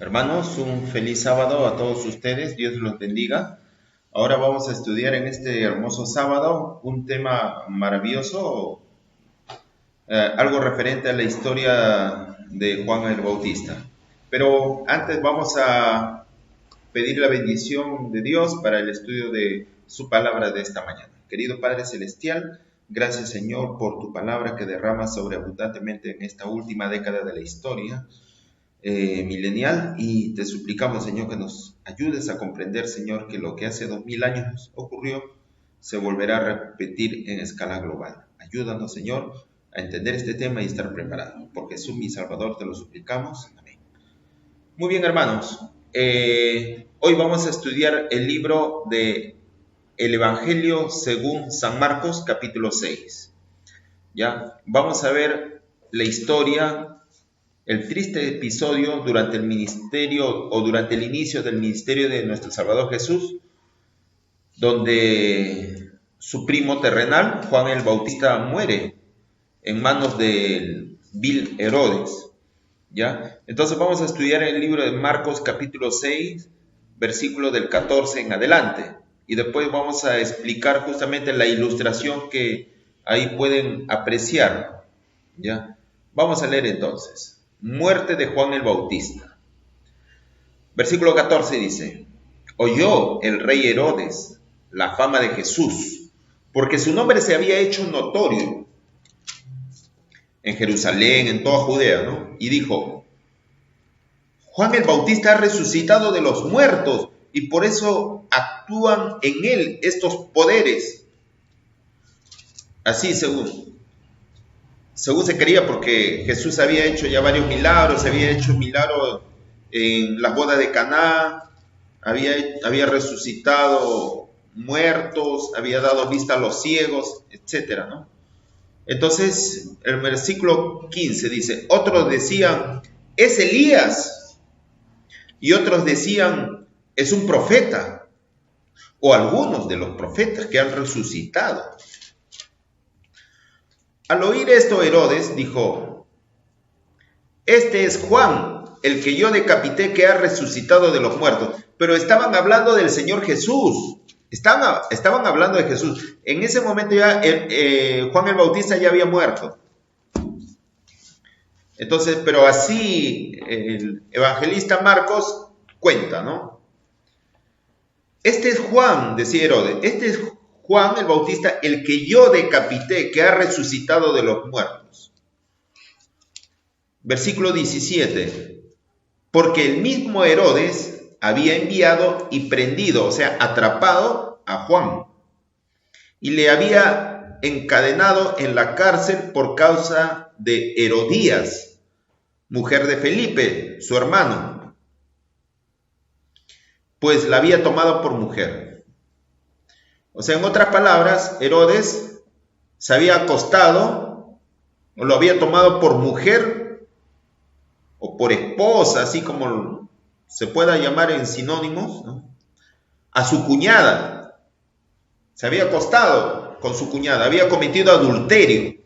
Hermanos, un feliz sábado a todos ustedes, Dios los bendiga. Ahora vamos a estudiar en este hermoso sábado un tema maravilloso, algo referente a la historia de Juan el Bautista. Pero antes vamos a pedir la bendición de Dios para el estudio de su palabra de esta mañana. Querido Padre Celestial, gracias Señor por tu palabra que derramas sobreabundantemente en esta última década de la historia milenial, y te suplicamos, Señor, que nos ayudes a comprender, Señor, que lo que hace 2000 años ocurrió se volverá a repetir en escala global. Ayúdanos, Señor, a entender este tema y estar preparados. Por Jesús, mi Salvador, te lo suplicamos. Amén. Muy bien, hermanos. Hoy vamos a estudiar el libro de el Evangelio según San Marcos, capítulo 6. ¿Ya? Vamos a ver la historia, el triste episodio durante el ministerio o durante el inicio del ministerio de nuestro Salvador Jesús, donde su primo terrenal, Juan el Bautista, muere en manos del vil Herodes. ¿Ya? Entonces vamos a estudiar el libro de Marcos capítulo 6, versículo del 14 en adelante. Y después vamos a explicar justamente la ilustración que ahí pueden apreciar. ¿Ya? Vamos a leer entonces. Muerte de Juan el Bautista. Versículo 14 dice: oyó el rey Herodes la fama de Jesús, porque su nombre se había hecho notorio en Jerusalén, en toda Judea, ¿no? Y dijo: Juan el Bautista ha resucitado de los muertos, y por eso actúan en él estos poderes. Así según se creía, porque Jesús había hecho ya varios milagros, había hecho milagros en las bodas de Caná, había resucitado muertos, había dado vista a los ciegos, etcétera, ¿no? Entonces, el versículo 15 dice: otros decían, es Elías, y otros decían, es un profeta, o algunos de los profetas que han resucitado. Al oír esto, Herodes dijo: este es Juan, el que yo decapité, que ha resucitado de los muertos. Pero estaban hablando del Señor Jesús. Estaban hablando de Jesús. En ese momento ya Juan el Bautista ya había muerto. Entonces, pero así el evangelista Marcos cuenta, ¿no? Este es Juan, decía Herodes, este es Juan el Bautista, el que yo decapité, que ha resucitado de los muertos. Versículo 17. Porque el mismo Herodes había enviado y prendido, o sea, atrapado a Juan, y le había encadenado en la cárcel por causa de Herodías, mujer de Felipe, su hermano, pues la había tomado por mujer. O sea, en otras palabras, Herodes se había acostado, o lo había tomado por mujer, o por esposa, así como se pueda llamar en sinónimos, ¿no? A su cuñada. Se había acostado con su cuñada, había cometido adulterio.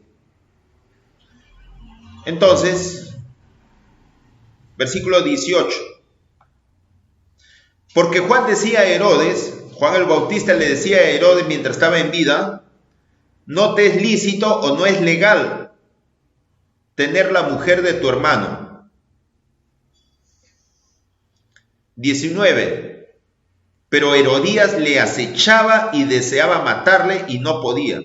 Entonces, versículo 18. Porque Juan decía a Herodes, Juan el Bautista le decía a Herodes mientras estaba en vida: no te es lícito o no es legal tener la mujer de tu hermano. 19. Pero Herodías le acechaba y deseaba matarle y no podía.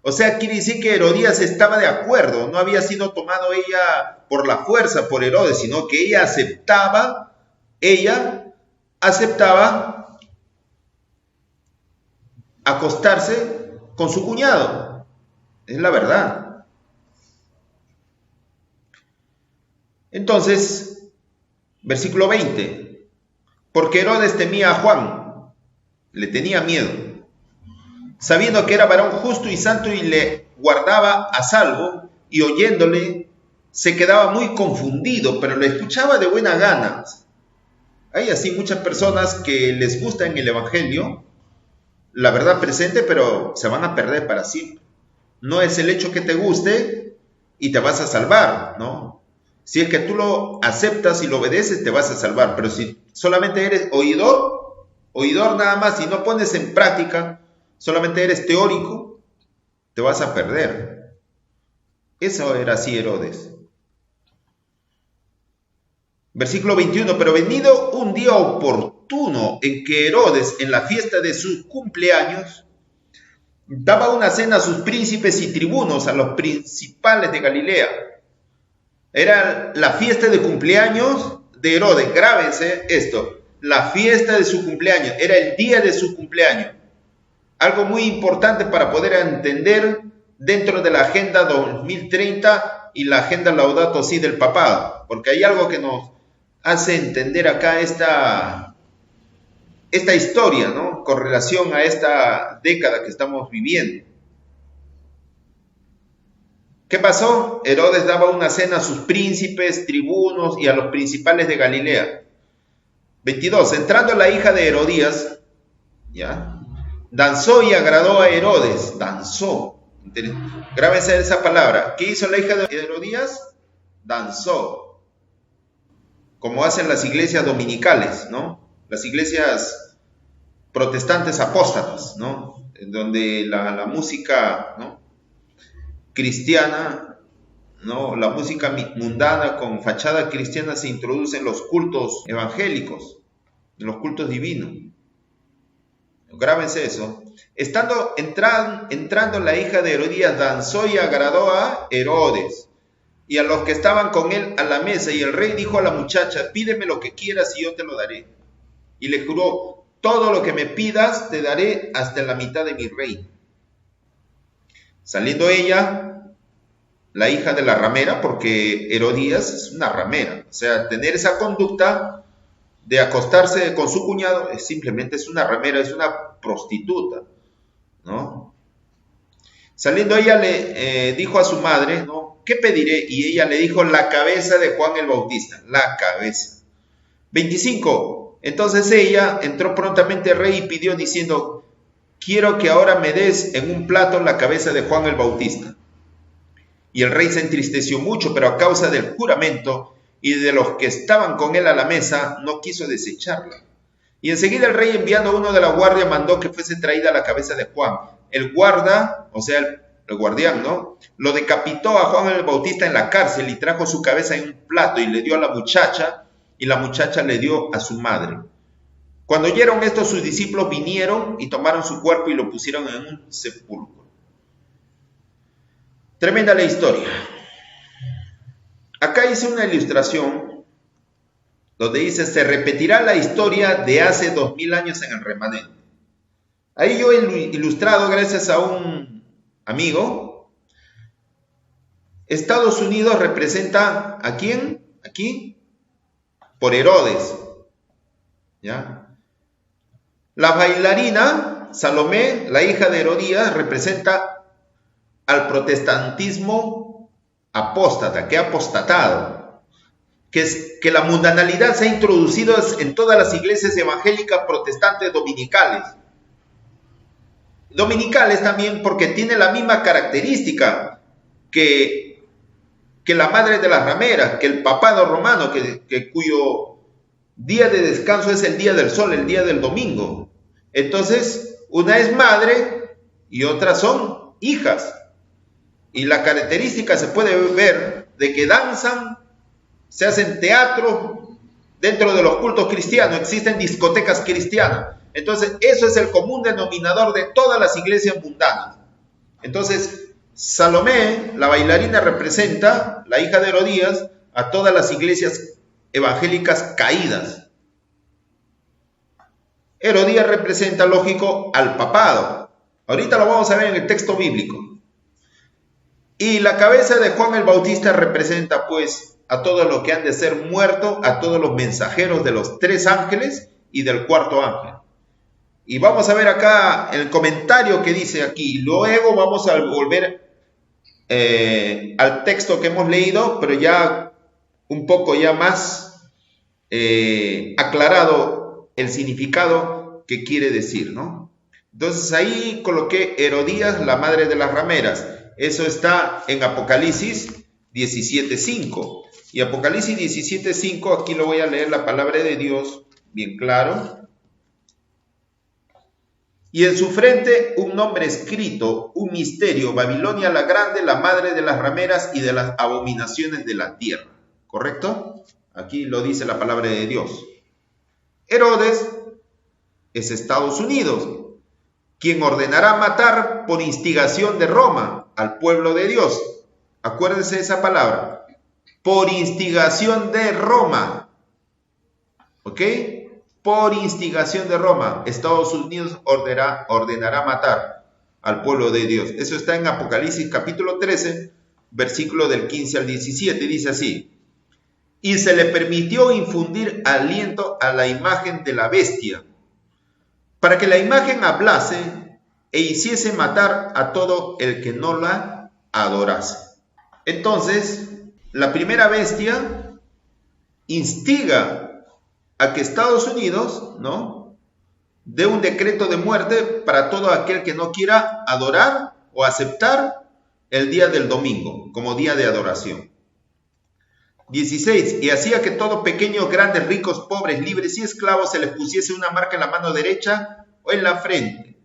O sea, quiere decir que Herodías estaba de acuerdo, no había sido tomado ella por la fuerza por Herodes, sino que ella aceptaba acostarse con su cuñado. Es la verdad. Entonces, versículo 20. Porque Herodes temía a Juan, le tenía miedo, sabiendo que era varón justo y santo, y le guardaba a salvo, y oyéndole se quedaba muy confundido, pero le escuchaba de buena gana. Hay así muchas personas que les gusta en el evangelio la verdad presente, pero se van a perder para siempre. No es el hecho que te guste y te vas a salvar, ¿no? Si es que tú lo aceptas y lo obedeces, te vas a salvar. Pero si solamente eres oidor nada más, y no pones en práctica, solamente eres teórico, te vas a perder. Eso era así Herodes. Versículo 21, pero venido un día oportuno en que Herodes, en la fiesta de su cumpleaños, daba una cena a sus príncipes y tribunos, a los principales de Galilea. Era la fiesta de cumpleaños de Herodes. Grábense esto, la fiesta de su cumpleaños, era el día de su cumpleaños. Algo muy importante para poder entender dentro de la Agenda 2030 y la Agenda Laudato Si del papado, porque hay algo que nos hace entender acá esta historia, ¿no? Con relación a esta década que estamos viviendo. ¿Qué pasó? Herodes daba una cena a sus príncipes, tribunos y a los principales de Galilea. 22. Entrando la hija de Herodías, ¿ya? Danzó y agradó a Herodes. Danzó. Grábense esa palabra. ¿Qué hizo la hija de Herodías? Danzó. Como hacen las iglesias dominicales, ¿no? Las iglesias protestantes apóstatas, ¿no? En donde la música, ¿no?, cristiana, ¿no?, la música mundana con fachada cristiana se introduce en los cultos evangélicos, en los cultos divinos. Grábense eso. Entrando la hija de Herodías, danzó y agradó a Herodes y a los que estaban con él a la mesa, y el rey dijo a la muchacha: pídeme lo que quieras y yo te lo daré. Y le juró: todo lo que me pidas te daré hasta la mitad de mi reino. Saliendo ella, la hija de la ramera, porque Herodías es una ramera, o sea, tener esa conducta de acostarse con su cuñado simplemente es una ramera, es una prostituta, ¿no? Saliendo ella le dijo a su madre, ¿no?, ¿qué pediré? Y ella le dijo: la cabeza de Juan el Bautista, la cabeza. 25. Entonces ella entró prontamente al rey y pidió diciendo: quiero que ahora me des en un plato la cabeza de Juan el Bautista. Y el rey se entristeció mucho, pero a causa del juramento y de los que estaban con él a la mesa, no quiso desecharla. Y enseguida el rey, enviando a uno de la guardia, mandó que fuese traída la cabeza de Juan. El guarda, o sea, el guardián, ¿no?, lo decapitó a Juan el Bautista en la cárcel y trajo su cabeza en un plato y le dio a la muchacha, y la muchacha le dio a su madre. Cuando oyeron esto, sus discípulos vinieron y tomaron su cuerpo y lo pusieron en un sepulcro. Tremenda la historia. Acá hice una ilustración donde dice: se repetirá la historia de hace 2000 años en el remanente. Ahí yo he ilustrado, gracias a un amigo, Estados Unidos representa ¿a quién? Aquí, por Herodes, ¿ya? La bailarina Salomé, la hija de Herodías, representa al protestantismo apóstata, que ha apostatado, que la mundanalidad se ha introducido en todas las iglesias evangélicas protestantes dominicales. Dominicales también porque tiene la misma característica que la madre de las rameras, que el papado romano, cuyo día de descanso es el día del sol, el día del domingo. Entonces, una es madre y otras son hijas. Y la característica se puede ver de que danzan, se hacen teatro dentro de los cultos cristianos, existen discotecas cristianas. Entonces, eso es el común denominador de todas las iglesias mundanas. Entonces, Salomé, la bailarina, representa, la hija de Herodías, a todas las iglesias evangélicas caídas. Herodías representa, lógico, al papado. Ahorita lo vamos a ver en el texto bíblico. Y la cabeza de Juan el Bautista representa, pues, a todos los que han de ser muertos, a todos los mensajeros de los 3 ángeles y del 4.º ángel. Y vamos a ver acá el comentario que dice aquí. Luego vamos a volver al texto que hemos leído, pero ya un poco ya más aclarado el significado que quiere decir, ¿no? Entonces ahí coloqué Herodías, la madre de las rameras. Eso está en Apocalipsis 17:5. Y Apocalipsis 17:5, aquí lo voy a leer la palabra de Dios, bien claro. Y en su frente un nombre escrito, un misterio, Babilonia la grande, la madre de las rameras y de las abominaciones de la tierra. ¿Correcto? Aquí lo dice la palabra de Dios. Herodes es Estados Unidos, quien ordenará matar por instigación de Roma al pueblo de Dios. Acuérdense de esa palabra. Por instigación de Roma. ¿Ok? Por instigación de Roma, Estados Unidos ordenará matar al pueblo de Dios. Eso está en Apocalipsis capítulo 13, versículo del 15 al 17. Dice así: y se le permitió infundir aliento a la imagen de la bestia, para que la imagen hablase e hiciese matar a todo el que no la adorase. Entonces, la primera bestia instiga a que Estados Unidos, ¿no?, dé un decreto de muerte para todo aquel que no quiera adorar o aceptar el día del domingo como día de adoración. 16. Y hacía que todos pequeños, grandes, ricos, pobres, libres y esclavos se les pusiese una marca en la mano derecha o en la frente,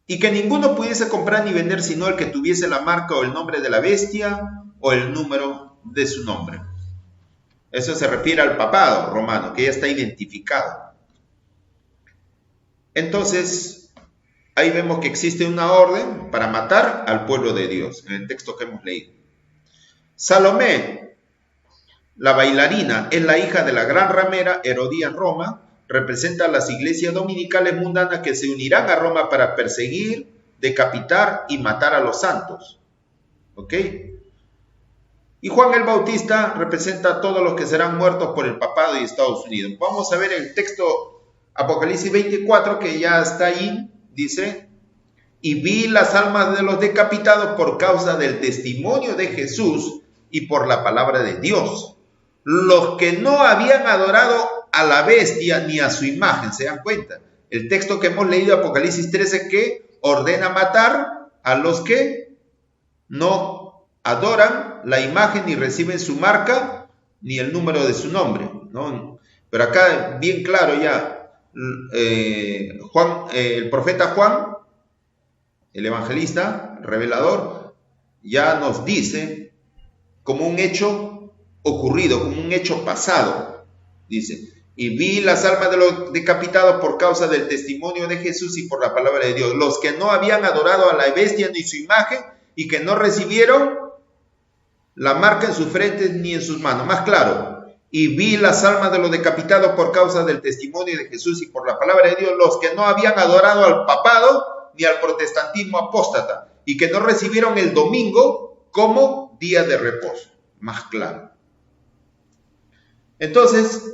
y que ninguno pudiese comprar ni vender sino el que tuviese la marca o el nombre de la bestia o el número de su nombre. Eso se refiere al papado romano, que ya está identificado. Entonces, ahí vemos que existe una orden para matar al pueblo de Dios, en el texto que hemos leído. Salomé, la bailarina, es la hija de la gran ramera Herodía en Roma, representa a las iglesias dominicales mundanas que se unirán a Roma para perseguir, decapitar y matar a los santos. ¿Ok? Y Juan el Bautista representa a todos los que serán muertos por el papado y Estados Unidos. Vamos a ver el texto Apocalipsis 24, que ya está ahí. Dice: y vi las almas de los decapitados por causa del testimonio de Jesús y por la palabra de Dios, los que no habían adorado a la bestia ni a su imagen. ¿Se dan cuenta? El texto que hemos leído, Apocalipsis 13, que ordena matar a los que no adoran la imagen ni reciben su marca ni el número de su nombre, ¿no? Pero acá bien claro ya, el profeta Juan, el evangelista, revelador, ya nos dice como un hecho ocurrido, como un hecho pasado. Dice: y vi las almas de los decapitados por causa del testimonio de Jesús y por la palabra de Dios, los que no habían adorado a la bestia ni su imagen y que no recibieron la marca en sus frentes ni en sus manos. Más claro: y vi las almas de los decapitados por causa del testimonio de Jesús y por la palabra de Dios, los que no habían adorado al papado ni al protestantismo apóstata y que no recibieron el domingo como día de reposo. Más claro. Entonces,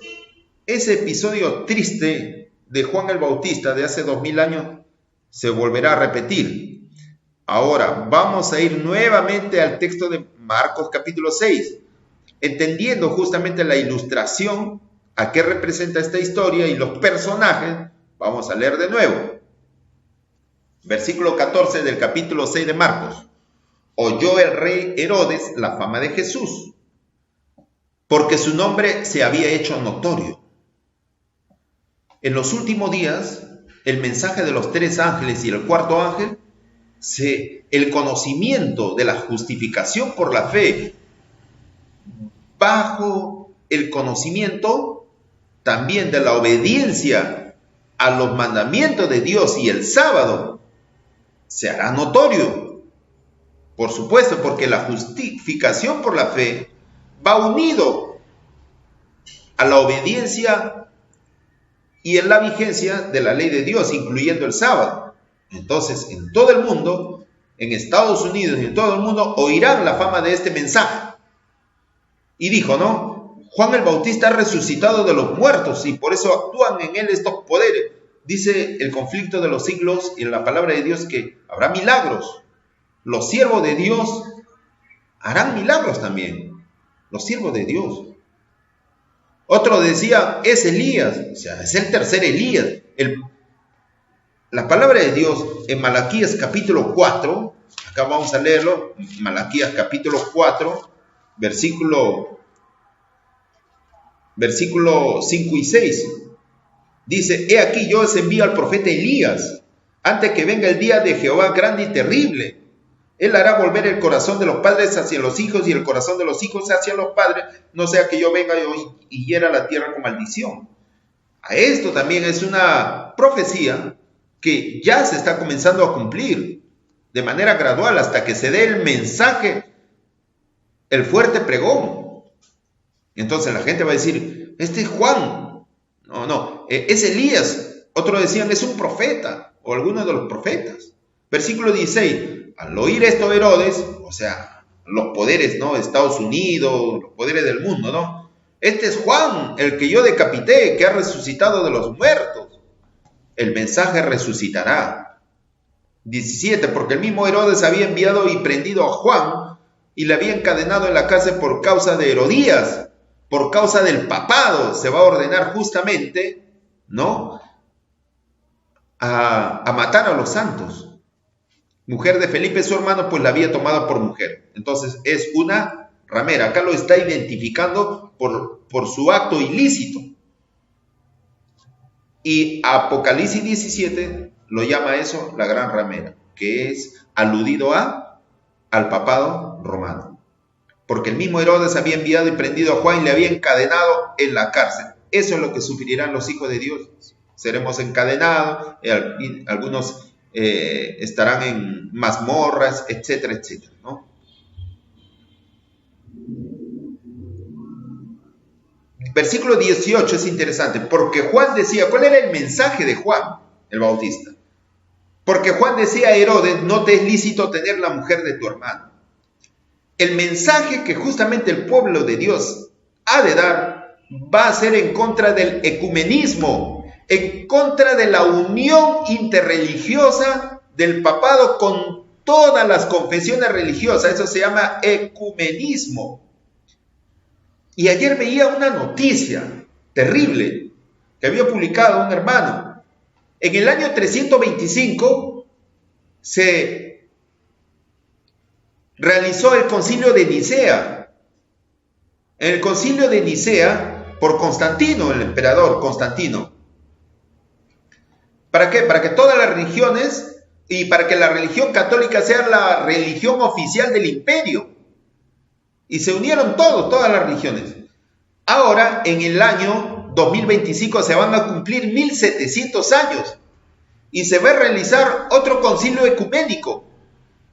ese episodio triste de Juan el Bautista de hace 2000 años se volverá a repetir. Ahora vamos a ir nuevamente al texto de Marcos capítulo 6, entendiendo justamente la ilustración a qué representa esta historia y los personajes. Vamos a leer de nuevo. Versículo 14 del capítulo 6 de Marcos. Oyó el rey Herodes la fama de Jesús, porque su nombre se había hecho notorio. En los últimos días, el mensaje de los 3 ángeles y el 4º ángel, el conocimiento de la justificación por la fe, bajo el conocimiento también de la obediencia a los mandamientos de Dios y el sábado, se hará notorio. Por supuesto, porque la justificación por la fe va unido a la obediencia y en la vigencia de la ley de Dios, incluyendo el sábado. Entonces, en todo el mundo, en Estados Unidos y en todo el mundo, oirán la fama de este mensaje. Y dijo, ¿no? Juan el Bautista ha resucitado de los muertos y por eso actúan en él estos poderes. Dice el conflicto de los siglos y en la palabra de Dios que habrá milagros. Los siervos de Dios harán milagros también. Los siervos de Dios. Otro decía, es Elías, o sea, es el tercer Elías. La palabra de Dios en Malaquías capítulo 4, acá vamos a leerlo, Malaquías capítulo 4, versículo 5 y 6. Dice, he aquí yo os envío al profeta Elías, antes que venga el día de Jehová grande y terrible. Él hará volver el corazón de los padres hacia los hijos y el corazón de los hijos hacia los padres, no sea que yo venga y hiera la tierra con maldición. A esto también es una profecía que ya se está comenzando a cumplir de manera gradual hasta que se dé el mensaje, el fuerte pregón. Entonces la gente va a decir, este es Juan. No, es Elías. Otros decían, es un profeta o alguno de los profetas. Versículo 16. Al oír esto Herodes, o sea, los poderes, ¿no? Estados Unidos, los poderes del mundo, ¿no? Este es Juan, el que yo decapité, que ha resucitado de los muertos. El mensaje resucitará. 17. Porque el mismo Herodes había enviado y prendido a Juan y le había encadenado en la cárcel por causa de Herodías, por causa del papado. Se va a ordenar justamente, ¿no? A matar a los santos. Mujer de Felipe, su hermano, pues la había tomado por mujer. Entonces es una ramera. Acá lo está identificando por su acto ilícito. Y Apocalipsis 17 lo llama eso la gran ramera, que es aludido al papado romano. Porque el mismo Herodes había enviado y prendido a Juan y le había encadenado en la cárcel. Eso es lo que sufrirán los hijos de Dios. Seremos encadenados, algunos estarán en mazmorras, etcétera, etcétera, ¿no? Versículo 18 es interesante, porque Juan decía, ¿cuál era el mensaje de Juan el Bautista? Porque Juan decía a Herodes, no te es lícito tener la mujer de tu hermano. El mensaje que justamente el pueblo de Dios ha de dar va a ser en contra del ecumenismo, en contra de la unión interreligiosa del papado con todas las confesiones religiosas. Eso se llama ecumenismo. Y ayer veía una noticia terrible que había publicado un hermano. En el año 325 se realizó el concilio de Nicea. En el concilio de Nicea, por Constantino, el emperador Constantino. ¿Para qué? Para que todas las religiones y para que la religión católica sea la religión oficial del imperio. Y se unieron todas las religiones. Ahora, en el año 2025, se van a cumplir 1700 años. Y se va a realizar otro concilio ecuménico,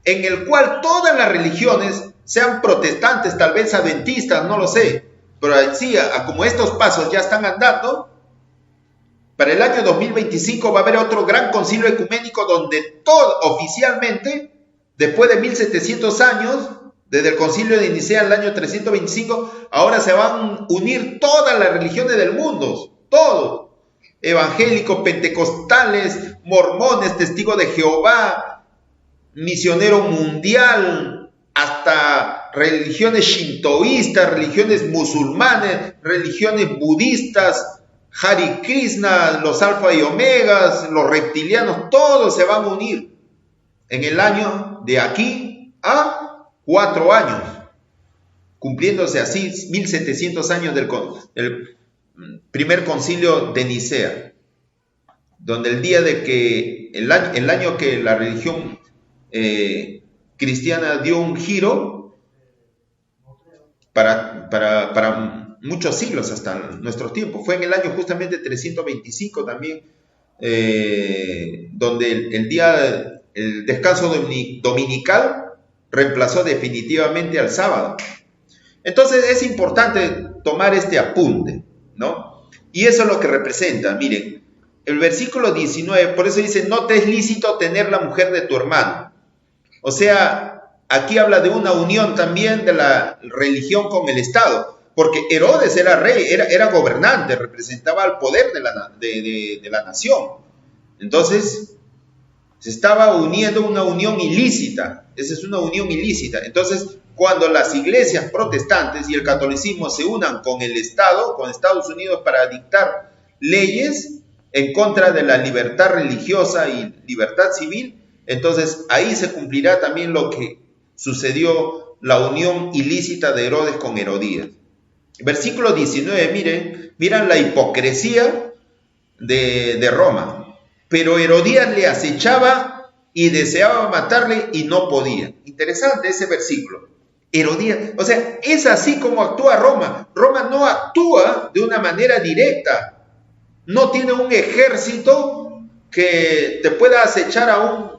en el cual todas las religiones, sean protestantes, tal vez adventistas, no lo sé, pero sí, como estos pasos ya están andando, para el año 2025 va a haber otro gran concilio ecuménico donde todo oficialmente, después de 1700 años, desde el concilio de Nicea en el año 325, ahora se van a unir todas las religiones del mundo, todos, evangélicos, pentecostales, mormones, testigos de Jehová, misionero mundial, hasta religiones shintoístas, religiones musulmanes, religiones budistas, Hare Krishna, los alfa y omegas, los reptilianos, todos se van a unir en el año de aquí a 4 años, cumpliéndose así 1700 años del primer concilio de Nicea, donde el día de que, el año que la religión cristiana dio un giro para muchos siglos hasta nuestros tiempos. Fue en el año justamente 325 también, donde el descanso dominical reemplazó definitivamente al sábado. Entonces es importante tomar este apunte, ¿no? Y eso es lo que representa, miren, el versículo 19, por eso dice, no te es lícito tener la mujer de tu hermano. O sea, aquí habla de una unión también de la religión con el Estado, porque Herodes era rey, era gobernante, representaba el poder de la nación. Entonces, se estaba uniendo una unión ilícita. Esa es una unión ilícita. Entonces, cuando las iglesias protestantes y el catolicismo se unan con el Estado, con Estados Unidos, para dictar leyes en contra de la libertad religiosa y libertad civil, entonces ahí se cumplirá también lo que sucedió la unión ilícita de Herodes con Herodías. Versículo 19, miren la hipocresía de Roma. Pero Herodías le acechaba y deseaba matarle y no podía. Interesante ese versículo. Herodías, o sea, es así como actúa Roma. Roma no actúa de una manera directa. No tiene un ejército que te pueda acechar a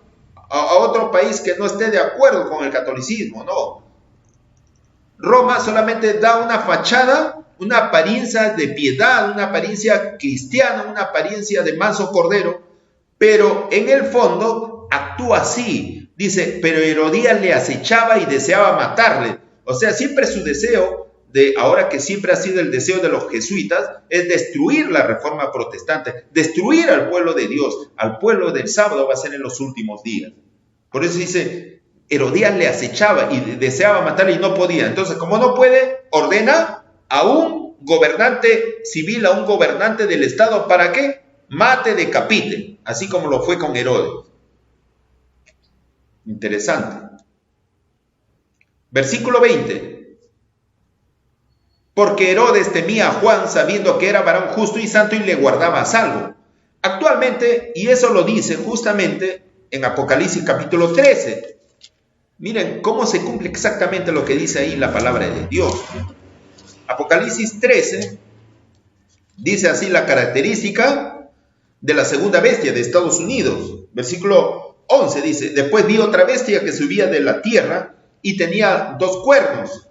otro país que no esté de acuerdo con el catolicismo, no. Roma solamente da una fachada, una apariencia de piedad, una apariencia cristiana, una apariencia de manso cordero, pero en el fondo actúa así. Dice, pero Herodías le acechaba y deseaba matarle. O sea, siempre su deseo, ahora que siempre ha sido el deseo de los jesuitas, es destruir la reforma protestante, destruir al pueblo de Dios, al pueblo del sábado va a ser en los últimos días. Por eso dice, Herodías le acechaba y deseaba matarle y no podía. Entonces, como no puede, ordena a un gobernante civil, a un gobernante del Estado, ¿para qué? Mate, decapite, así como lo fue con Herodes. Interesante. Versículo 20. Porque Herodes temía a Juan sabiendo que era varón justo y santo y le guardaba a salvo. Actualmente, y eso lo dice justamente en Apocalipsis capítulo 13. Miren cómo se cumple exactamente lo que dice ahí la palabra de Dios. Apocalipsis 13 dice así la característica de la segunda bestia de Estados Unidos. Versículo 11 dice, después vi otra bestia que subía de la tierra y tenía 2 cuernos,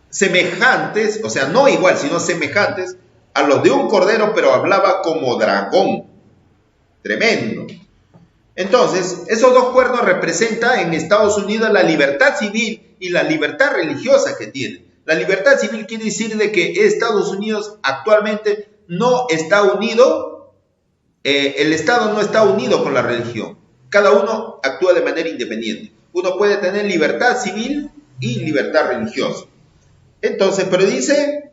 semejantes, o sea, no igual, sino semejantes a los de un cordero, pero hablaba como dragón. Tremendo. Entonces, esos 2 cuernos representan en Estados Unidos la libertad civil y la libertad religiosa que tiene. La libertad civil quiere decir de que Estados Unidos actualmente no está unido. El Estado no está unido con la religión. Cada uno actúa de manera independiente. Uno puede tener libertad civil y libertad religiosa. Entonces, pero dice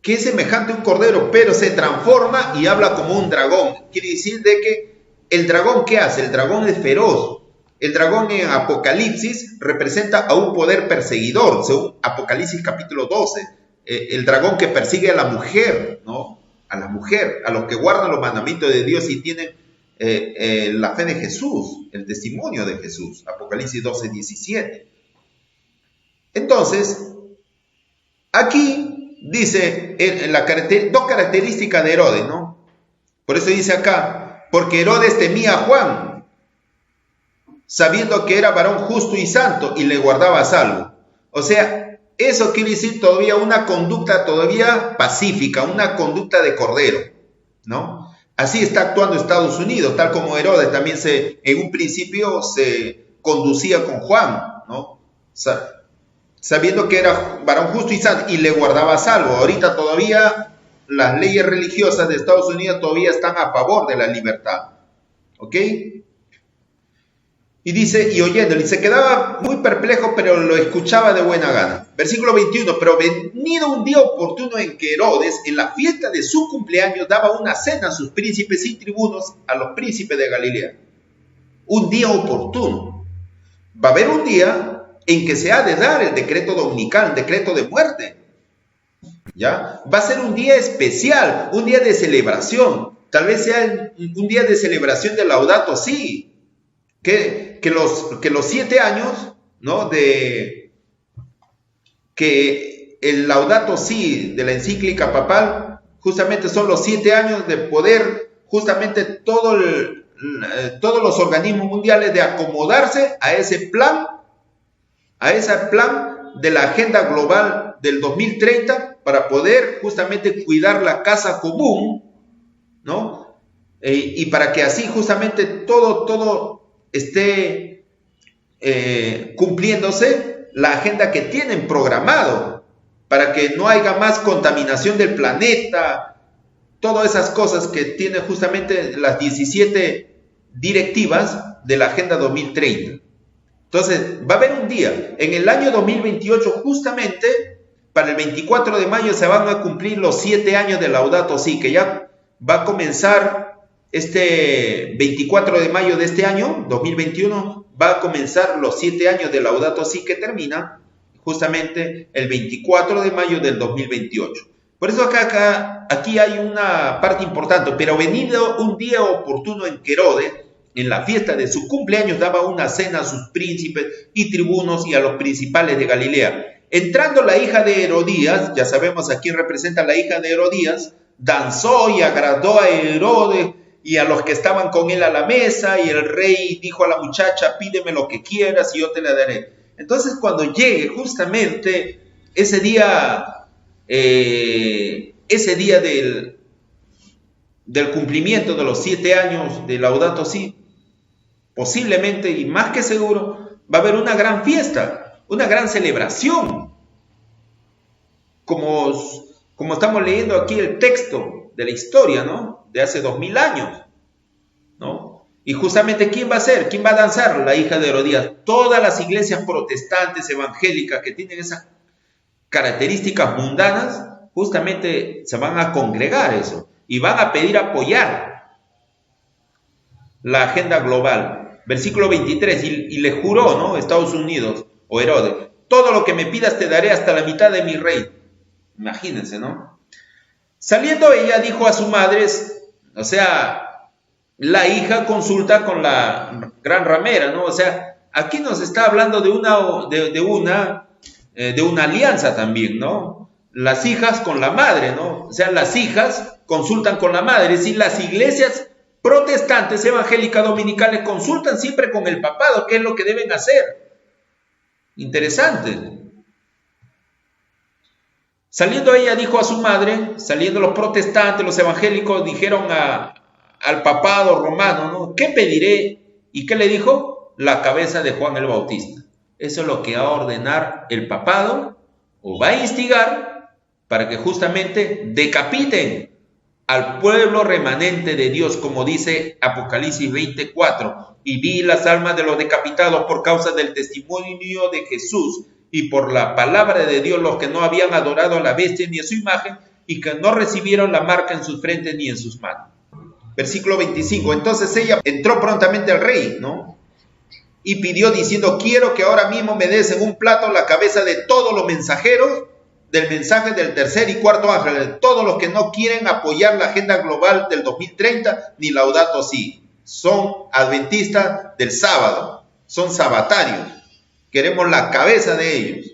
que es semejante a un cordero, pero se transforma y habla como un dragón. Quiere decir de que el dragón, ¿qué hace? El dragón es feroz. El dragón en Apocalipsis representa a un poder perseguidor, según Apocalipsis capítulo 12. El dragón que persigue a la mujer, ¿no? A la mujer, a los que guardan los mandamientos de Dios y tienen la fe de Jesús, el testimonio de Jesús, Apocalipsis 12, 17. Entonces, aquí dice 2 características de Herodes, ¿no? Por eso dice acá, porque Herodes temía a Juan, sabiendo que era varón justo y santo, y le guardaba a salvo. O sea, eso quiere decir todavía una conducta todavía pacífica, una conducta de cordero, ¿no? Así está actuando Estados Unidos, tal como Herodes también en un principio se conducía con Juan, ¿no? Sabiendo que era varón justo y santo y le guardaba a salvo. Ahorita todavía las leyes religiosas de Estados Unidos todavía están a favor de la libertad, ¿ok? Y dice, y oyéndole, y se quedaba muy perplejo, pero lo escuchaba de buena gana. Versículo 21, pero venido un día oportuno en que Herodes, en la fiesta de su cumpleaños, daba una cena a sus príncipes y tribunos, a los príncipes de Galilea. Un día oportuno. Va a haber un día en que se ha de dar el decreto dominical, el decreto de muerte. ¿Ya? Va a ser un día especial, un día de celebración. Tal vez sea un día de celebración de Laudato Si. Que los 7 años, ¿no? Que el Laudato Si de la encíclica papal, justamente son los 7 años de poder, justamente todos los organismos mundiales de acomodarse a ese plan de la agenda global del 2030 para poder justamente cuidar la casa común, ¿no? Y para que así justamente todo esté cumpliéndose la agenda que tienen programado, para que no haya más contaminación del planeta, todas esas cosas que tienen justamente las 17 directivas de la Agenda 2030. Entonces, va a haber un día, en el año 2028, justamente, para el 24 de mayo se van a cumplir los 7 años de Laudato Si, que ya va a comenzar este 24 de mayo de este año, 2021, va a comenzar los 7 años de Laudato Si, que termina justamente el 24 de mayo del 2028. Por eso aquí hay una parte importante. Pero venido un día oportuno en que Herodes, en la fiesta de su cumpleaños, daba una cena a sus príncipes y tribunos y a los principales de Galilea. Entrando la hija de Herodías, ya sabemos a quién representa la hija de Herodías, danzó y agradó a Herodes y a los que estaban con él a la mesa, y el rey dijo a la muchacha: pídeme lo que quieras y yo te la daré. Entonces, cuando llegue justamente ese día del cumplimiento de los 7 años de Laudato Si, posiblemente y más que seguro va a haber una gran fiesta, una gran celebración, como estamos leyendo aquí el texto de la historia, ¿no?, de hace 2000 años, ¿no? Y justamente, ¿quién va a ser? ¿Quién va a danzar? La hija de Herodías. Todas las iglesias protestantes evangélicas que tienen esas características mundanas, justamente se van a congregar eso y van a pedir apoyar la agenda global. Versículo 23, y le juró, ¿no?, Estados Unidos o Herodes: todo lo que me pidas te daré, hasta la mitad de mi reino. Imagínense, ¿no? Saliendo ella, dijo a su madre, o sea, la hija consulta con la gran ramera, ¿no? O sea, aquí nos está hablando de una alianza también, ¿no? Las hijas con la madre, ¿no? O sea, las hijas consultan con la madre. Es decir, las iglesias protestantes evangélicas dominicales consultan siempre con el papado, qué es lo que deben hacer. Interesante. Saliendo ella, dijo a su madre, saliendo los protestantes, los evangélicos, dijeron al papado romano, ¿no?, ¿qué pediré? ¿Y qué le dijo? La cabeza de Juan el Bautista. Eso es lo que va a ordenar el papado, o va a instigar, para que justamente decapiten al pueblo remanente de Dios, como dice Apocalipsis 24. Y vi las almas de los decapitados por causa del testimonio de Jesús y por la palabra de Dios, los que no habían adorado a la bestia ni a su imagen, y que no recibieron la marca en sus frentes ni en sus manos. Versículo 25. Entonces ella entró prontamente al rey, ¿no?, y pidió diciendo: quiero que ahora mismo me des en un plato la cabeza de todos los mensajeros del mensaje del tercer y cuarto ángel, de todos los que no quieren apoyar la agenda global del 2030 ni Laudato Si. Son adventistas del sábado, son sabatarios. Queremos la cabeza de ellos.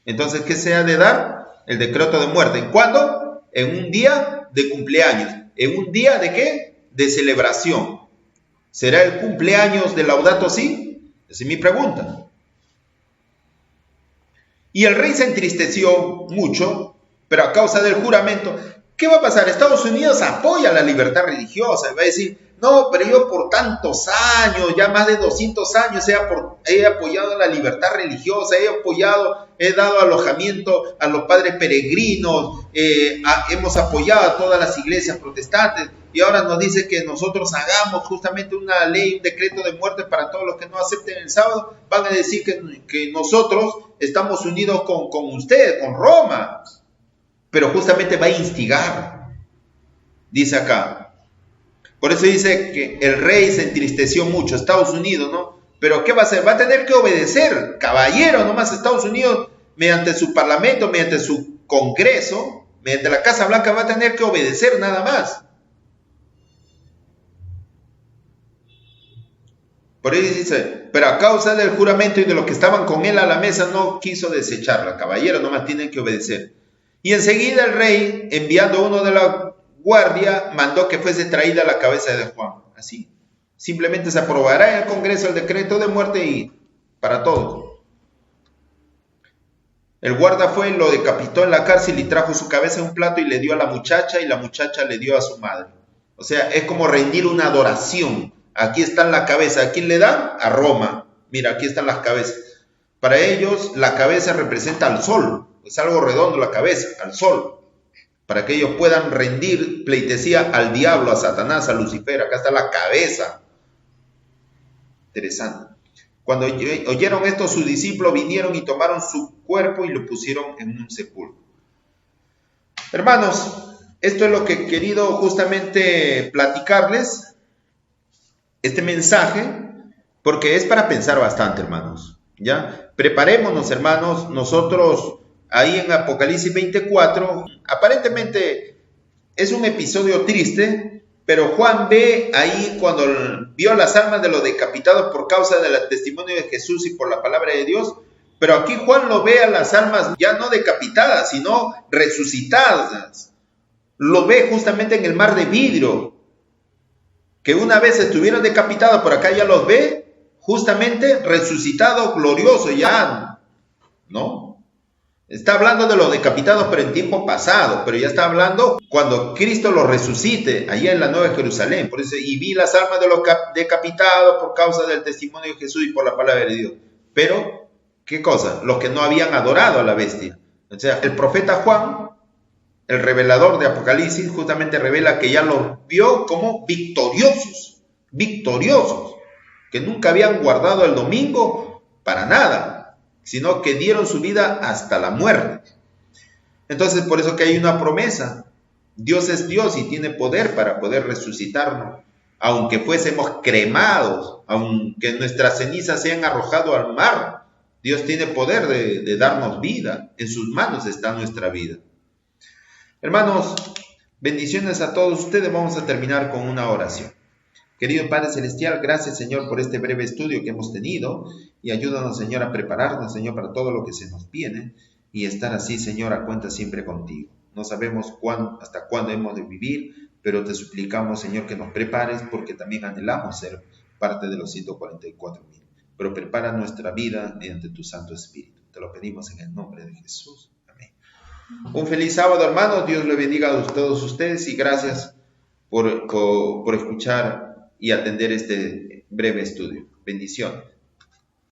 Entonces, ¿qué se ha de dar? El decreto de muerte. ¿En cuándo? En un día de cumpleaños. ¿En un día de qué? De celebración. ¿Será el cumpleaños de Laudato Si? Esa es mi pregunta. Y el rey se entristeció mucho, pero a causa del juramento. ¿Qué va a pasar? Estados Unidos apoya la libertad religiosa. Va a decir: no, pero yo por tantos años, ya más de 200 años, he apoyado la libertad religiosa, he dado alojamiento a los padres peregrinos, hemos apoyado a todas las iglesias protestantes, y ahora nos dice que nosotros hagamos justamente una ley, un decreto de muerte para todos los que no acepten el sábado. Van a decir que nosotros estamos unidos con usted, con Roma, pero justamente va a instigar, dice acá. Por eso dice que el rey se entristeció mucho, Estados Unidos, ¿no? Pero ¿qué va a hacer? Va a tener que obedecer, caballero, nomás Estados Unidos, mediante su parlamento, mediante su congreso, mediante la Casa Blanca, va a tener que obedecer nada más. Por eso dice: pero a causa del juramento y de los que estaban con él a la mesa, no quiso desecharla. Caballero, nomás tienen que obedecer. Y enseguida el rey, enviando uno de la guardia, mandó que fuese traída la cabeza de Juan. Así. Simplemente se aprobará en el Congreso el decreto de muerte y para todos. El guarda fue, lo decapitó en la cárcel y trajo su cabeza en un plato y le dio a la muchacha, y la muchacha le dio a su madre. O sea, es como rendir una adoración. Aquí están la cabeza. ¿A quién le dan? A Roma. Mira, aquí están las cabezas. Para ellos, la cabeza representa al sol. Es algo redondo la cabeza, al sol. Para que ellos puedan rendir pleitesía al diablo, a Satanás, a Lucifer. Acá está la cabeza. Interesante. Cuando oyeron esto, sus discípulos vinieron y tomaron su cuerpo y lo pusieron en un sepulcro. Hermanos, Esto es lo que he querido justamente platicarles, este mensaje, porque es para pensar bastante, hermanos. ¿Ya? Preparémonos, hermanos, nosotros ahí en Apocalipsis 24, aparentemente es un episodio triste, pero Juan ve ahí cuando vio las almas de los decapitados por causa del testimonio de Jesús y por la palabra de Dios, pero aquí Juan lo ve a las almas ya no decapitadas, sino resucitadas. Lo ve justamente en el mar de vidrio, que una vez estuvieron decapitados, por acá ya los ve justamente resucitados, gloriosos ya, ¿no? Está hablando de los decapitados, pero en tiempo pasado, pero ya está hablando cuando Cristo los resucite, allá en la Nueva Jerusalén. Por eso, y vi las almas de los decapitados por causa del testimonio de Jesús y por la palabra de Dios. Pero, ¿qué cosa? Los que no habían adorado a la bestia. O sea, el profeta Juan, el revelador de Apocalipsis, justamente revela que ya los vio como victoriosos, que nunca habían guardado el domingo para nada, sino que dieron su vida hasta la muerte. Entonces, por eso que hay una promesa. Dios es Dios y tiene poder para poder resucitarnos. Aunque fuésemos cremados, aunque nuestras cenizas sean arrojadas al mar, Dios tiene poder de darnos vida. En sus manos está nuestra vida. Hermanos, bendiciones a todos ustedes. Vamos a terminar con una oración. Querido Padre Celestial, gracias, Señor, por este breve estudio que hemos tenido, y ayúdanos, Señor, a prepararnos, Señor, para todo lo que se nos viene, y estar así, Señor, a cuenta siempre contigo. No sabemos hasta cuándo hemos de vivir, pero te suplicamos, Señor, que nos prepares, porque también anhelamos ser parte de los 144,000. Pero prepara nuestra vida mediante tu Santo Espíritu. Te lo pedimos en el nombre de Jesús. Amén. Un feliz sábado, hermanos. Dios le bendiga a todos ustedes, y gracias por escuchar y atender este breve estudio. Bendiciones.